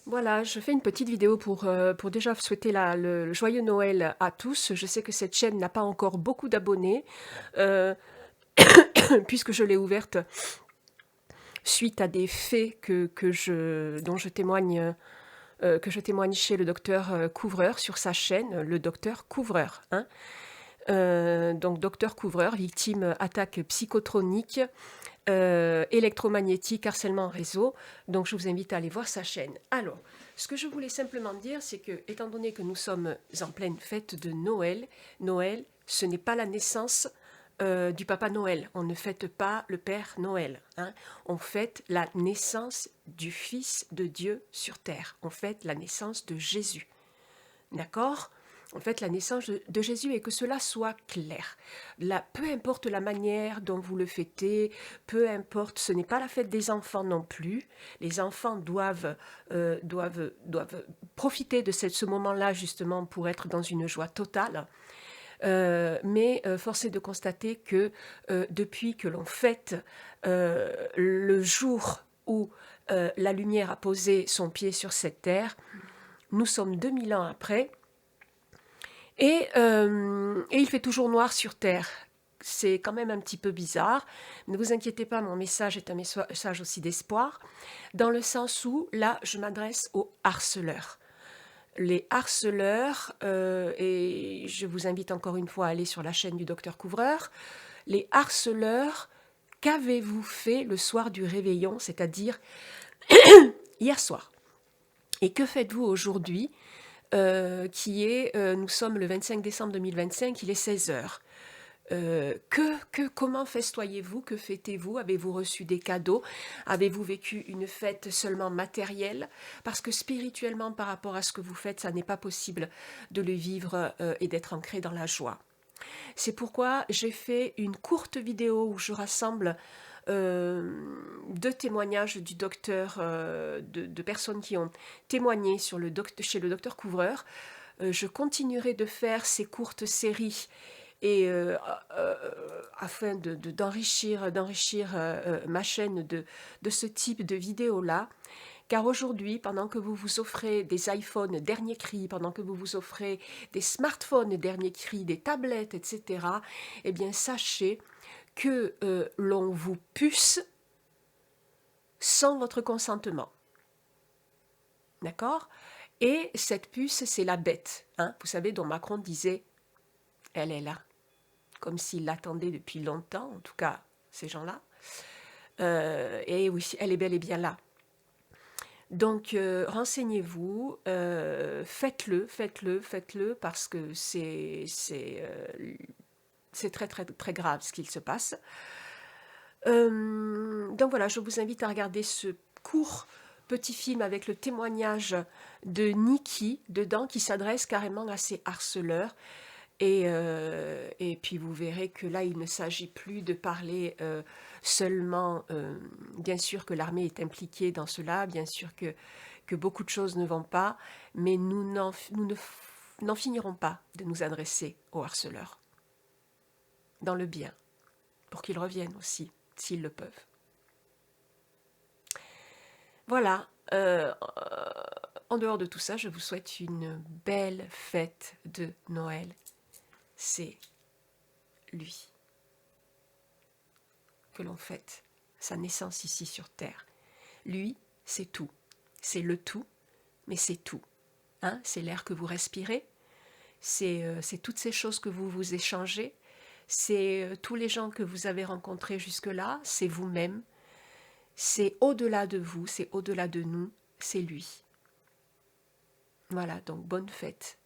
Voilà, je fais une petite vidéo pour déjà souhaiter le joyeux Noël à tous. Je sais que cette chaîne n'a pas encore beaucoup d'abonnés, euh, puisque je l'ai ouverte suite à des faits dont que je témoigne chez le docteur Couvreur sur sa chaîne, le docteur Couvreur, hein. Donc docteur Couvreur, victime attaque psychotronique, électromagnétique, harcèlement réseau. Donc je vous invite à aller voir sa chaîne. Alors, ce que je voulais simplement dire, c'est que, étant donné que nous sommes en pleine fête de Noël, Noël, ce n'est pas la naissance du Papa Noël. On ne fête pas le Père Noël, hein. On fête la naissance du Fils de Dieu sur terre. On fête la naissance de Jésus. D'accord? En fait, la naissance de Jésus, et que cela soit clair. Peu importe la manière dont vous le fêtez, peu importe, ce n'est pas la fête des enfants non plus. Les enfants doivent profiter de ce moment-là justement pour être dans une joie totale. Mais force est de constater que depuis que l'on fête le jour où la lumière a posé son pied sur cette terre, nous sommes 2000 ans après, et il fait toujours noir sur Terre. C'est quand même un petit peu bizarre. Ne vous inquiétez pas, mon message est un message aussi d'espoir, dans le sens où, là, je m'adresse aux harceleurs. Les harceleurs, et je vous invite encore une fois à aller sur la chaîne du docteur Couvreur, les harceleurs, qu'avez-vous fait le soir du réveillon, c'est-à-dire hier soir? Et que faites-vous aujourd'hui, nous sommes le 25 décembre 2025, il est 16 heures. Comment festoyez-vous? Que fêtez-vous? Avez-vous reçu des cadeaux? Avez-vous vécu une fête seulement matérielle? Parce que spirituellement, par rapport à ce que vous faites, ça n'est pas possible de le vivre et d'être ancré dans la joie. C'est pourquoi j'ai fait une courte vidéo où je rassemble deux témoignages du docteur, de personnes qui ont témoigné chez le docteur Couvreur. Je continuerai de faire ces courtes séries et afin d'enrichir ma chaîne de ce type de vidéos-là. Car aujourd'hui, pendant que vous vous offrez des iPhones dernier cri, pendant que vous vous offrez des smartphones dernier cri, des tablettes, etc., eh bien, sachez que l'on vous puce sans votre consentement. D'accord? Et cette puce, c'est la bête, hein, vous savez, dont Macron disait, elle est là, comme s'il l'attendait depuis longtemps, en tout cas, ces gens-là. Et oui, elle est bel et bien là. Donc, renseignez-vous, faites-le, parce que c'est très, très, très grave ce qu'il se passe. Donc voilà, je vous invite à regarder ce court petit film avec le témoignage de Nikki dedans, qui s'adresse carrément à ces harceleurs. Et puis vous verrez que là, il ne s'agit plus de parler seulement, bien sûr que l'armée est impliquée dans cela, bien sûr que beaucoup de choses ne vont pas, mais nous n'en finirons pas de nous adresser aux harceleurs, dans le bien, pour qu'ils reviennent aussi, s'ils le peuvent. Voilà, en dehors de tout ça, je vous souhaite une belle fête de Noël. C'est lui que l'on fête, sa naissance ici sur Terre. Lui, c'est tout. C'est le tout, mais c'est tout. Hein, c'est l'air que vous respirez, c'est toutes ces choses que vous vous échangez, c'est tous les gens que vous avez rencontrés jusque-là, c'est vous-même, c'est au-delà de vous, c'est au-delà de nous, c'est lui. Voilà, donc bonne fête